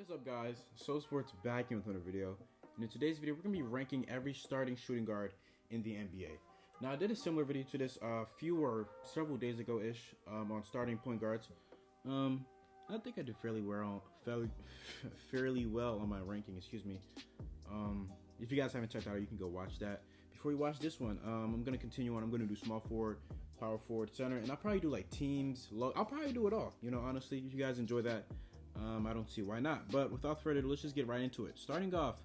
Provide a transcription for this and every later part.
What is up, guys? So Sports back in with another video, and in today's video we're gonna be ranking every starting shooting guard in the NBA. Now I did a similar video to this several days ago ish on starting point guards. I think I did fairly well on my ranking. Excuse me. If you guys haven't checked out, you can go watch that. Before you watch this one, I'm gonna continue on. I'm gonna do small forward, power forward, center, and I'll probably do like teams. I'll probably do it all. You know, honestly, if you guys enjoy that. I don't see why not. But without further ado, let's just get right into it. Starting off,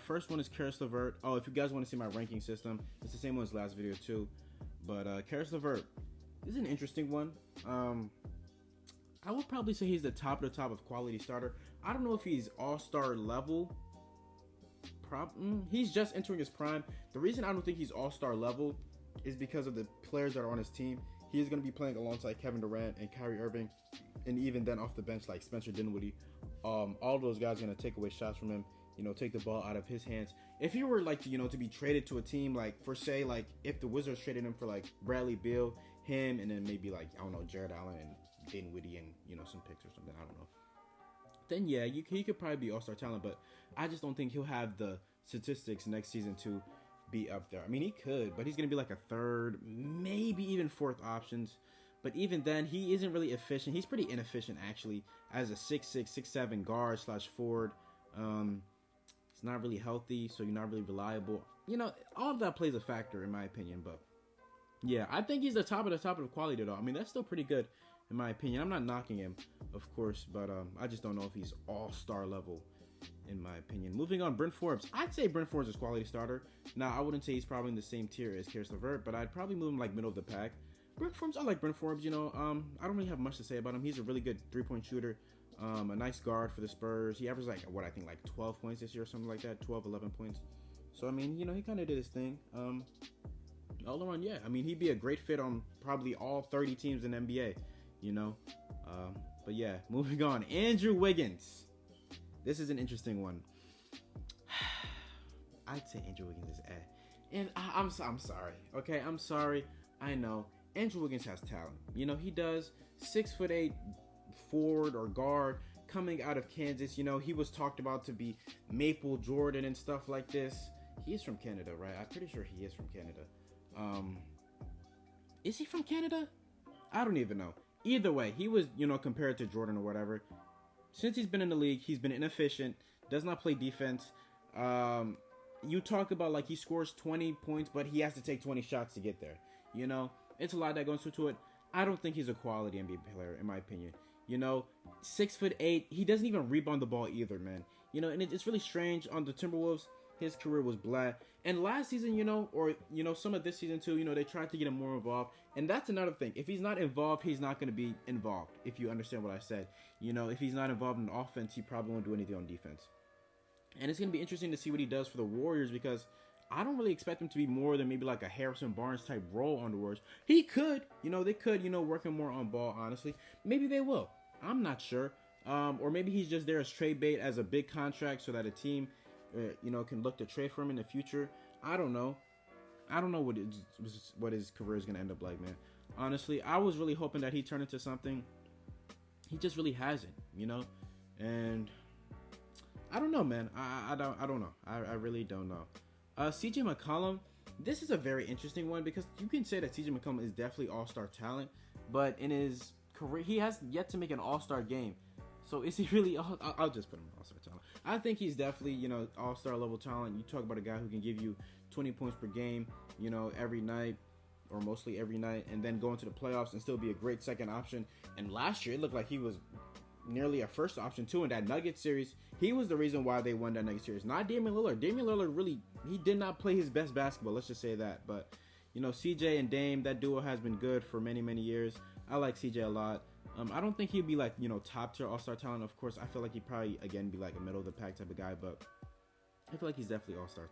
first one is Caris LeVert. Oh, if you guys want to see my ranking system, it's the same one as last video too. But Caris LeVert, this is an interesting one. I would probably say he's the top of quality starter. I don't know if he's all-star level. He's just entering his prime. The reason I don't think he's all-star level is because of the players that are on his team. He is going to be playing alongside Kevin Durant and Kyrie Irving, and even then off the bench like Spencer Dinwiddie. All those guys are going to take away shots from him, take the ball out of his hands. If he were like to be traded to a team, like for say like if the Wizards traded him for like Bradley Beal, him, and then maybe like I don't know, Jared Allen and Dinwiddie and some picks or something, I don't know, then yeah, he could probably be all-star talent. But I just don't think he'll have the statistics next season to be up there. I mean, he could, but he's going to be like a third, maybe even fourth options. But even then, he isn't really efficient. He's pretty inefficient, actually, as a 6'6", 6'7" guard / forward. He's not really healthy, so you're not really reliable. All of that plays a factor, in my opinion. But yeah, I think he's the top of quality, though. I mean, that's still pretty good, in my opinion. I'm not knocking him, of course, but I just don't know if he's all-star level, in my opinion. Moving on, Brent Forbes. I'd say Brent Forbes is quality starter. Now, I wouldn't say he's probably in the same tier as Caris LeVert, but I'd probably move him like middle of the pack. Brent Forbes, I like Brent Forbes. I don't really have much to say about him. He's a really good three-point shooter, a nice guard for the Spurs. He averaged like 12 points this year or something like that, 12, 11 points. So I mean, he kind of did his thing. All around, yeah. I mean, he'd be a great fit on probably all 30 teams in the NBA. But yeah, moving on, Andrew Wiggins. This is an interesting one. I'd say Andrew Wiggins is and I'm sorry. Okay, I'm sorry. I know. Andrew Wiggins has talent. He does. 6'8" forward or guard coming out of Kansas. He was talked about to be Maple Jordan and stuff like this. He is from Canada, right? I'm pretty sure he is from Canada. Is he from Canada? I don't even know. Either way, he was, compared to Jordan or whatever. Since he's been in the league, he's been inefficient, does not play defense. You talk about like he scores 20 points, but he has to take 20 shots to get there. It's a lot that goes into it. I don't think he's a quality NBA player, in my opinion. 6'8", he doesn't even rebound the ball either, man. And it's really strange. On the Timberwolves, his career was blah. And last season, or some of this season too, they tried to get him more involved. And that's another thing. If he's not involved, he's not going to be involved, if you understand what I said. If he's not involved in offense, he probably won't do anything on defense. And it's going to be interesting to see what he does for the Warriors, because I don't really expect him to be more than maybe like a Harrison Barnes type role on the Warriors. He could, they could, work him more on ball, honestly. Maybe they will. I'm not sure. Or maybe he's just there as trade bait, as a big contract, so that a team, can look to trade for him in the future. I don't know. I don't know what his career is going to end up like, man. Honestly, I was really hoping that he turned into something. He just really hasn't, And I don't know, man. I don't know. I really don't know. CJ McCollum, this is a very interesting one, because you can say that CJ McCollum is definitely all-star talent, but in his career, he has yet to make an all-star game. So is he really? I'll just put him all-star talent. I think he's definitely, all-star level talent. You talk about a guy who can give you 20 points per game, every night, or mostly every night, and then go into the playoffs and still be a great second option. And last year, it looked like he was nearly a first option too in that Nuggets series. He was the reason why they won that Nuggets series, not Damian Lillard. Damian Lillard really, he did not play his best basketball, let's just say that. But CJ and Dame, that duo has been good for many years. I like CJ a lot. I don't think he'd be like top tier all-star talent. Of course, I feel like he'd probably again be like a middle of the pack type of guy, but I feel like he's definitely all-star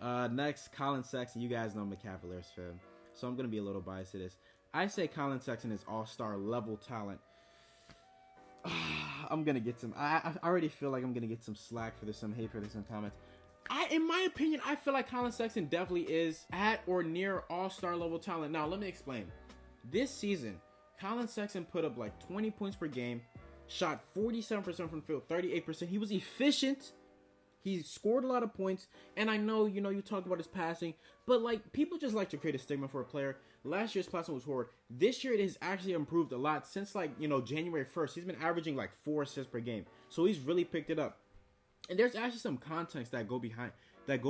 talent. Next, Collin Sexton. You guys know I'm a Cavaliers fan, so I'm gonna be a little biased to this. I say Collin Sexton is all-star level talent. I'm gonna get some. I already feel like I'm gonna get some slack for this, some hate for this, some comments. In my opinion, I feel like Collin Sexton definitely is at or near all-star level talent. Now, let me explain. This season, Collin Sexton put up like 20 points per game, shot 47% from the field, 38%. He was efficient. He scored a lot of points, and I know, you talked about his passing, but, like, people just like to create a stigma for a player. Last year's passing was horrid. This year, it has actually improved a lot since, like, January 1st. He's been averaging, like, 4 assists per game, so he's really picked it up. And there's actually some context that goes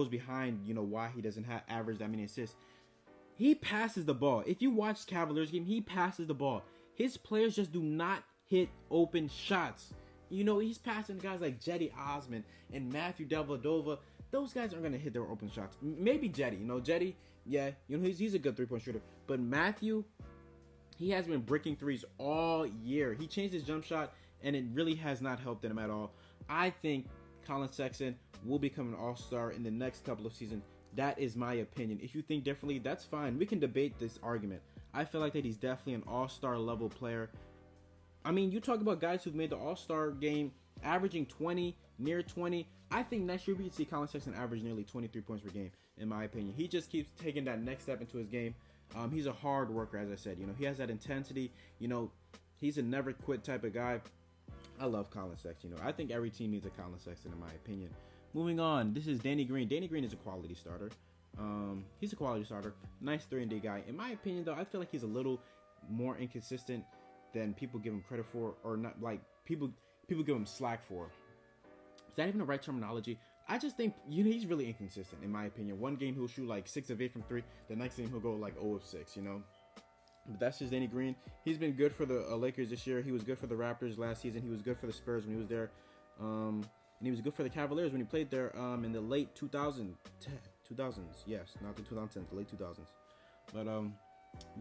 behind, why he doesn't average that many assists. He passes the ball. If you watch Cavaliers game, he passes the ball. His players just do not hit open shots. He's passing guys like Jetty Osman and Matthew Dellavedova. Those guys aren't going to hit their open shots. Maybe Jetty. Jetty, yeah, he's a good three-point shooter. But Matthew, he has been bricking threes all year. He changed his jump shot, and it really has not helped him at all. I think Collin Sexton will become an all-star in the next couple of seasons. That is my opinion. If you think differently, that's fine. We can debate this argument. I feel like that he's definitely an all-star level player. I mean, you talk about guys who've made the all-star game averaging 20, near 20. I think next year we can see Collin Sexton average nearly 23 points per game, in my opinion. He just keeps taking that next step into his game. He's a hard worker, as I said. He has that intensity. He's a never-quit type of guy. I love Collin Sexton. I think every team needs a Collin Sexton, in my opinion. Moving on, this is Danny Green. Danny Green is a quality starter. He's a quality starter. Nice 3-and-D guy. In my opinion, though, I feel like he's a little more inconsistent than people give him credit for, or not, like people give him slack for. Is that even the right terminology? I just think he's really inconsistent, in my opinion. One game he'll shoot like 6 of 8 from 3. The next game he'll go like 0 of 6. But that's just Danny Green. He's been good for the Lakers this year. He was good for the Raptors last season. He was good for the Spurs when he was there, and he was good for the Cavaliers when he played there in the late 2000s. Yes, not the 2010s, the late 2000s. But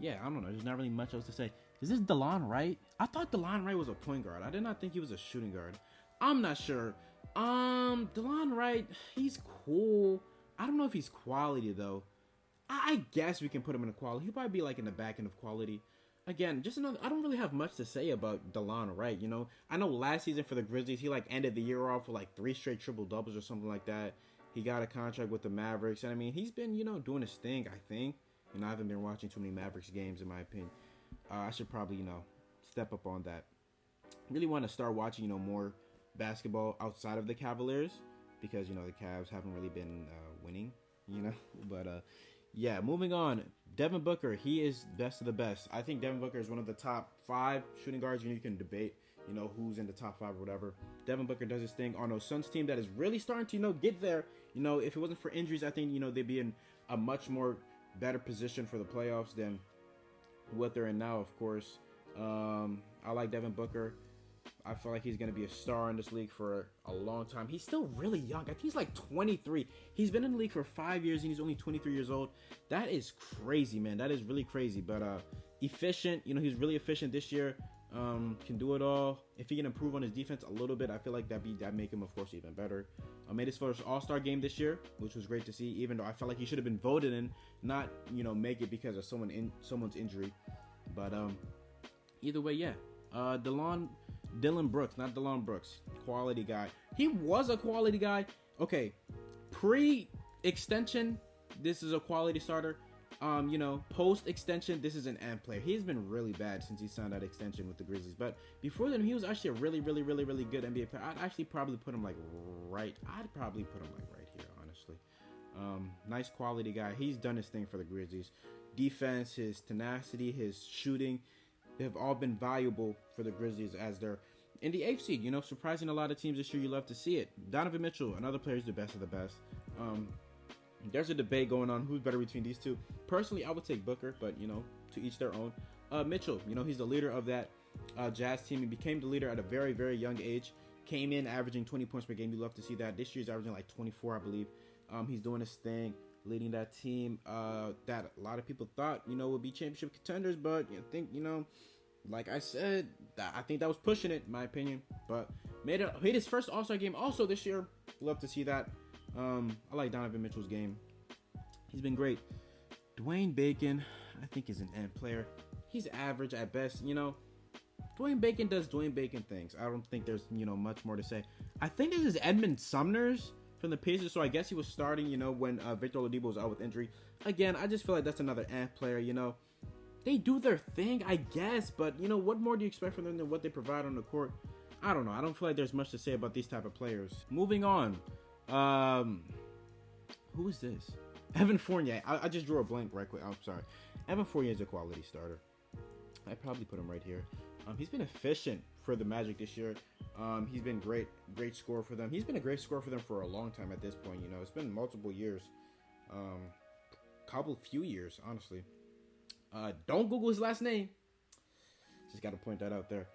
yeah, I don't know. There's not really much else to say. Is this DeLon Wright? I thought DeLon Wright was a point guard. I did not think he was a shooting guard. I'm not sure. DeLon Wright, he's cool. I don't know if he's quality, though. I guess we can put him in a quality. He'll probably be like in the back end of quality. Again, just another. I don't really have much to say about DeLon Wright. I know last season for the Grizzlies, he like ended the year off with like 3 straight triple doubles or something like that. He got a contract with the Mavericks, and I mean, he's been doing his thing. I think. I haven't been watching too many Mavericks games, in my opinion. I should probably, step up on that. Really want to start watching, more basketball outside of the Cavaliers because, the Cavs haven't really been winning, But, yeah, moving on. Devin Booker, he is best of the best. I think Devin Booker is one of the top 5 shooting guards. You can debate, who's in the top 5 or whatever. Devin Booker does his thing on a Suns team that is really starting to, get there. If it wasn't for injuries, I think, they'd be in a much more better position for the playoffs than what they're in now, of course. I like Devin Booker. I feel like he's going to be a star in this league for a long time. He's still really young. I think he's like 23. He's been in the league for 5 years, and he's only 23 years old. That is crazy, man. That is really crazy. But efficient. He's really efficient this year. Can do it all. If he can improve on his defense a little bit, I feel like that make him, of course, even better. Made his first All-Star game this year, which was great to see. Even though I felt like he should have been voted in, not make it because of someone's injury. But either way, yeah. Dylan Brooks, not DeLon Brooks, quality guy. He was a quality guy. Okay, pre-extension, this is a quality starter. Post-extension, this is an ant player. He's been really bad since he signed that extension with the Grizzlies. But before then, he was actually a really, really, really, really good NBA player. I'd actually probably put him like right here, honestly. Nice quality guy. He's done his thing for the Grizzlies. Defense, his tenacity, his shooting, they have all been valuable for the Grizzlies as they're in the 8th seed. Surprising a lot of teams this year. You love to see it. Donovan Mitchell, another player who's the best of the best. There's a debate going on who's better between these two. Personally, I would take Booker, but, to each their own. Mitchell, he's the leader of that Jazz team. He became the leader at a very, very young age. Came in averaging 20 points per game. You love to see that. This year's averaging like 24, I believe. He's doing his thing, leading that team that a lot of people thought, would be championship contenders. But I think, like I said, I think that was pushing it, in my opinion. But made his first All-Star game also this year. Love to see that. I like Donovan Mitchell's game. He's been great. Dwayne Bacon, I think, is an end player. He's average at best. Dwayne Bacon does Dwayne Bacon things. I don't think there's, much more to say. I think this is Edmund Sumner's from the Pacers, so I guess he was starting, when Victor Oladipo was out with injury. Again, I just feel like that's another ant player, They do their thing, I guess, but, what more do you expect from them than what they provide on the court? I don't know. I don't feel like there's much to say about these type of players. Moving on. Who is this? Evan Fournier. I just drew a blank right quick. I'm sorry. Evan Fournier is a quality starter. I'd probably put him right here. He's been efficient for the Magic this year. He's been great scorer for them. He's been a great scorer for them for a long time at this point. You know, it's been multiple years. Few years, honestly. Don't Google his last name. Just got to point that out there.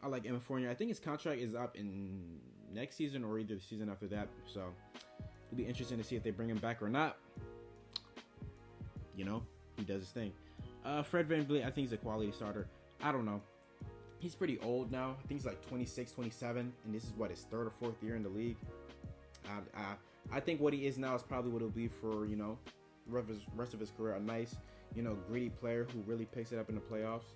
I like Evan Fournier. I think his contract is up in next season or either the season after that. So it'll be interesting to see if they bring him back or not. You know, he does his thing. Fred VanVleet, I think he's a quality starter. I don't know. He's pretty old now. I think he's like 26, 27, and this is what, his third or fourth year in the league. I think what he is now is probably what he'll be for, you know, rest of his career. A nice, you know, gritty player who really picks it up in the playoffs.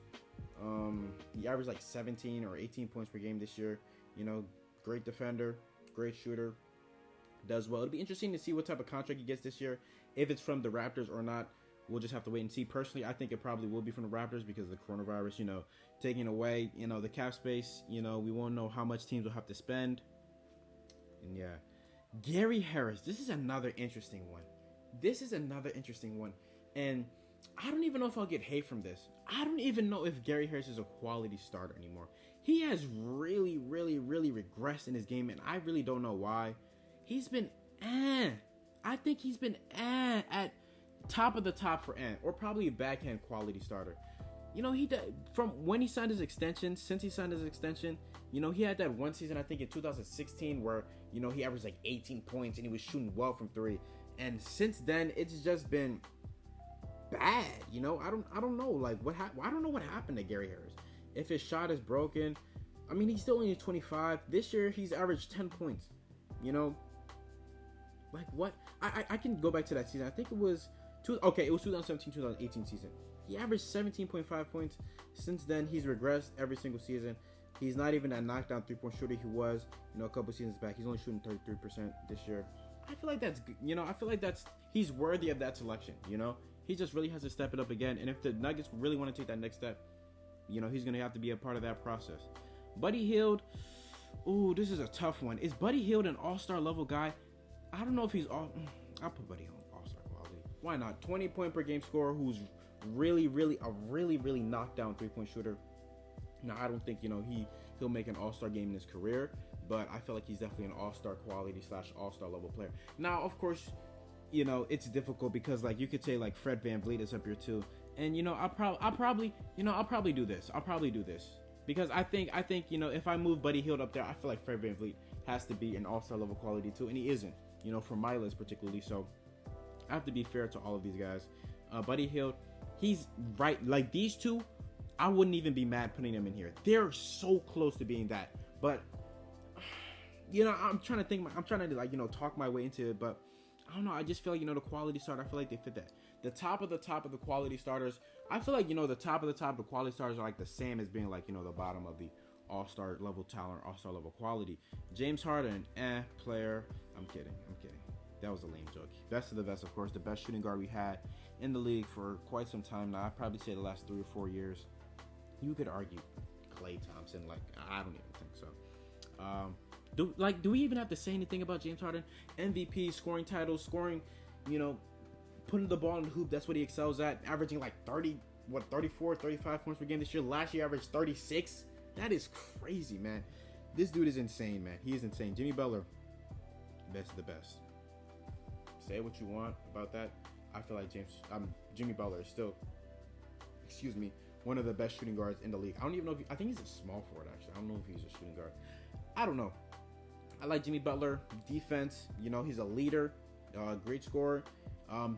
He averaged like 17 or 18 points per game this year. You know, great defender, great shooter, does well. It'll be interesting to see what type of contract he gets this year. If it's from the Raptors or not, we'll just have to wait and see. Personally, I think it probably will be from the Raptors because of the coronavirus, you know, taking away, you know, the cap space. You know, we won't know how much teams will have to spend. And yeah, Gary Harris. This is another interesting one. And I don't even know if I'll get hate from this. I don't even know if Gary Harris is a quality starter anymore. He has really, really, really regressed in his game, and I really don't know why. He's been I think he's been at top of the top for or probably a backhand quality starter. You know, from when he signed his extension, since he signed his extension, you know, he had that one season, I think in 2016, where, you know, he averaged like 18 points and he was shooting well from three. And since then, it's just been bad. You know, I don't know, like I don't know what happened to Gary Harris. If his shot is broken, I mean, he's still only 25. This year, he's averaged 10 points. You know, like what? I can go back to that season. I think it was it was 2017-2018 season. He averaged 17.5 points. Since then, he's regressed every single season. He's not even that knockdown three-point shooter he was, you know, a couple seasons back. He's only shooting 33% this year. I feel like that's, you know, he's worthy of that selection, you know? He just really has to step it up again. And if the Nuggets really want to take that next step, you know, he's going to have to be a part of that process. Buddy Hield, ooh, this is a tough one. Is Buddy Hield an all-star level guy? I don't know if he's I'll put Buddy Hield all-star quality. Why not? 20-point per game scorer who's really knockdown three-point shooter. Now, I don't think, you know, he'll make an all-star game in his career, but I feel like he's definitely an all-star quality / all-star level player. Now, of course, you know, it's difficult because, like, you could say, like, Fred VanVleet is up here too. And, you know, I'll probably do this. Because I think, you know, if I move Buddy Hield up there, I feel like Fred VanVleet has to be an all-star level quality too, and he isn't, you know, for my list particularly. So I have to be fair to all of these guys. Buddy Hield, he's right. Like, these two, I wouldn't even be mad putting them in here. They're so close to being that. But, you know, I'm trying to like, you know, talk my way into it. But I don't know. I just feel like, you know, the quality starter, I feel like they fit that. The top of the quality starters, I feel like, you know, the top of the quality starters are like the same as being like, you know, the bottom of the all-star level talent, all-star level quality. James Harden, player. I'm kidding. That was a lame joke. Best of the best, of course. The best shooting guard we had in the league for quite some time now. I'd probably say the last 3 or 4 years. You could argue Klay Thompson. Like, I don't even think so. Do we even have to say anything about James Harden? MVP, scoring titles, you know, putting the ball in the hoop. That's what he excels at. Averaging like 34, 35 points per game this year. Last year, averaged 36. That is crazy, man. This dude is insane, man. He is insane. Jimmy Butler, best of the best. Say what you want about that. I feel like Jimmy Butler is still, one of the best shooting guards in the league. I don't even know I think he's a small forward, actually. I don't know if he's a shooting guard. I don't know. I like Jimmy Butler. Defense, you know, he's a leader, great scorer.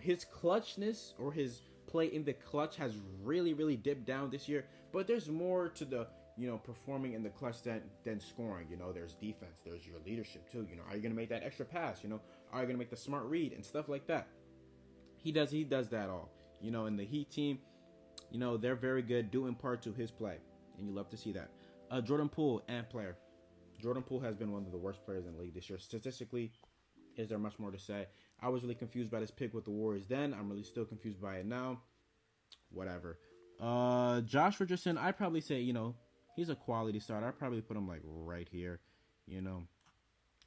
His clutchness or his play in the clutch has really dipped down this year. But there's more to the, you know, performing in the clutch than scoring. You know, there's defense. There's your leadership, too. You know, are you going to make that extra pass? You know, are you going to make the smart read and stuff like that? He does that all. You know, in the Heat team, you know, they're very good, due in part to his play. And you love to see that. Jordan Poole, player. Jordan Poole has been one of the worst players in the league this year. Statistically, is there much more to say? I was really confused by this pick with the Warriors then. I'm really still confused by it now. Whatever. Josh Richardson, I'd probably say, you know, He's a quality starter. I'd probably put him like right here. You know,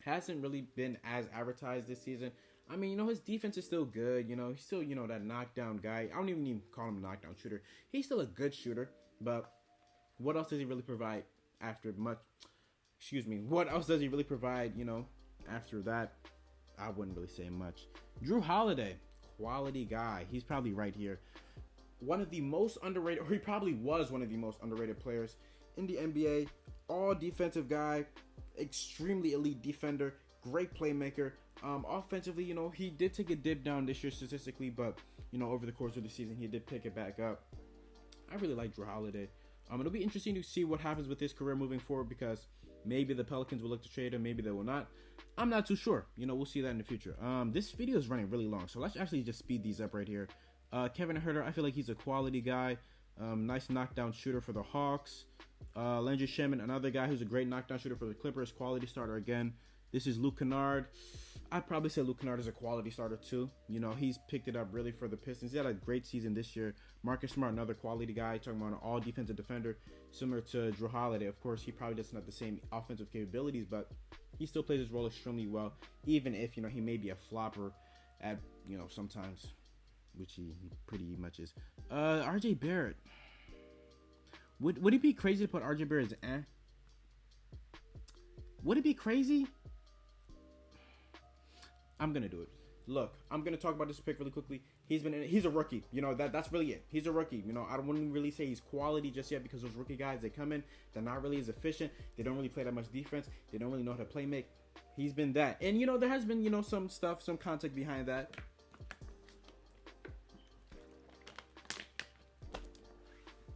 hasn't really been as advertised this season. I mean, you know, his defense is still good. You know, he's still, you know, that knockdown guy. I don't even call him a knockdown shooter. He's still a good shooter. But what else does he really provide after much? Excuse me. What else does he really provide, you know, after that? I wouldn't really say much. Jrue Holiday, quality guy. He's probably right here. One of the most underrated, or he probably was one of the most underrated players in the NBA. All defensive guy, extremely elite defender, great playmaker. Offensively, you know, he did take a dip down this year statistically, but, you know, over the course of the season, he did pick it back up. I really like Jrue Holiday. It'll be interesting to see what happens with his career moving forward, because maybe the Pelicans will look to trade him, maybe they will not. I'm not too sure. You know, we'll see that in the future. This video is running really long, so let's actually just speed these up right here. Kevin Huerter, I feel like he's a quality guy. Nice knockdown shooter for the Hawks. Landry Shamet, another guy who's a great knockdown shooter for the Clippers. Quality starter again. This is Luke Kennard. I'd probably say Luke Kennard is a quality starter too. You know, he's picked it up really for the Pistons. He had a great season this year. Marcus Smart, another quality guy. Talking about an all defensive defender, similar to Jrue Holiday. Of course, he probably doesn't have the same offensive capabilities, but he still plays his role extremely well, even if, you know, he may be a flopper at, you know, sometimes, which he pretty much is. RJ Barrett. Would it be crazy to put RJ Barrett as Would it be crazy? I'm gonna do it. Look, I'm gonna talk about this pick really quickly. He's a rookie. You know, that's really it. He's a rookie. You know, I don't want to really say he's quality just yet, because those rookie guys, they come in, they're not really as efficient. They don't really play that much defense. They don't really know how to play make. He's been that. And, you know, there has been, you know, some stuff, some context behind that.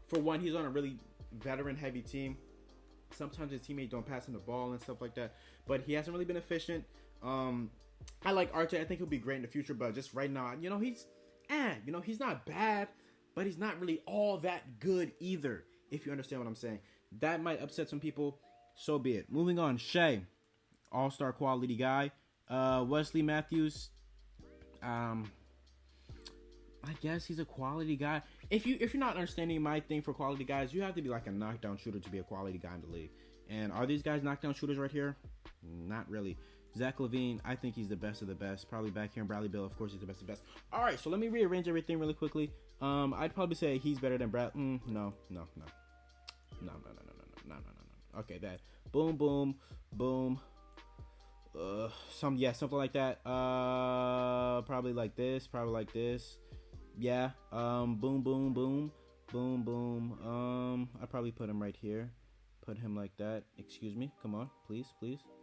For one, he's on a really veteran-heavy team. Sometimes his teammates don't pass him the ball and stuff like that. But he hasn't really been efficient. I like RJ. I think he'll be great in the future, but just right now, you know, he's not bad, but he's not really all that good either, if you understand what I'm saying. That might upset some people, so be it. Moving on, Shea, all-star quality guy. Wesley Matthews, I guess he's a quality guy. If you're not understanding my thing for quality guys, you have to be like a knockdown shooter to be a quality guy in the league. And are these guys knockdown shooters right here? Not really. Zach Lavine, I think he's the best of the best. Probably back here in Bradley Beal, of course, he's the best of the best. All right, so let me rearrange everything really quickly. I'd probably say he's better than Brad. No. Okay, that. Boom, boom, boom. Something like that. Probably like this. Probably like this. Yeah. Boom, boom, boom, boom, boom. I'd probably put him right here. Put him like that. Excuse me. Come on, please.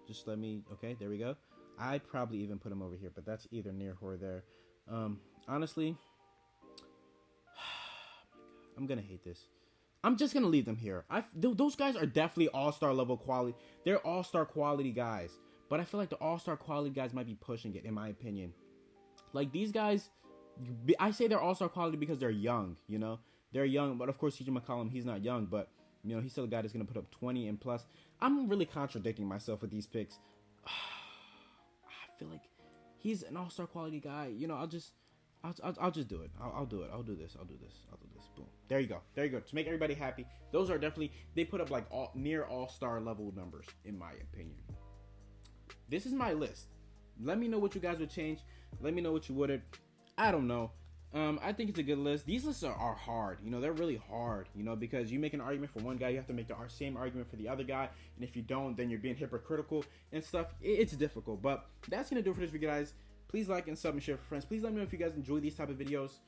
Just let me. Okay, there we go. I'd probably even put him over here, but that's either near or there. Honestly, I'm gonna hate this. I'm just gonna leave them here. Those guys are definitely all-star level quality. They're all-star quality guys, but I feel like the all-star quality guys might be pushing it, in my opinion. Like these guys, I say they're all-star quality because they're young. You know, they're young, but of course, CJ McCollum, he's not young, but you know, he's still a guy that's going to put up 20 and plus. I'm really contradicting myself with these picks. I feel like he's an all-star quality guy. You know, I'll just do it. I'll do it. I'll do this. Boom. There you go. To make everybody happy. Those are definitely, they put up like near all-star level numbers, in my opinion. This is my list. Let me know what you guys would change. Let me know what you wouldn't. I don't know. I think it's a good list. These lists are hard. You know, they're really hard, you know, because you make an argument for one guy, you have to make the same argument for the other guy. And if you don't, then you're being hypocritical and stuff. It's difficult. But that's going to do it for this video, guys. Please like and sub and share for friends. Please let me know if you guys enjoy these type of videos.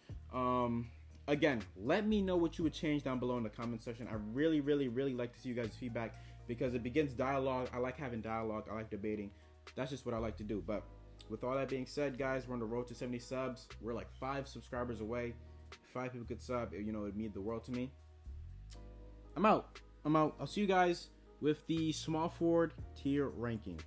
Again, let me know what you would change down below in the comment section. I really, really, really like to see you guys' feedback, because it begins dialogue. I like having dialogue. I like debating. That's just what I like to do. But with all that being said, guys, we're on the road to 70 subs. We're like 5 subscribers away. If 5 people could sub, you know, it'd mean the world to me. I'm out. I'll see you guys with the small forward tier ranking.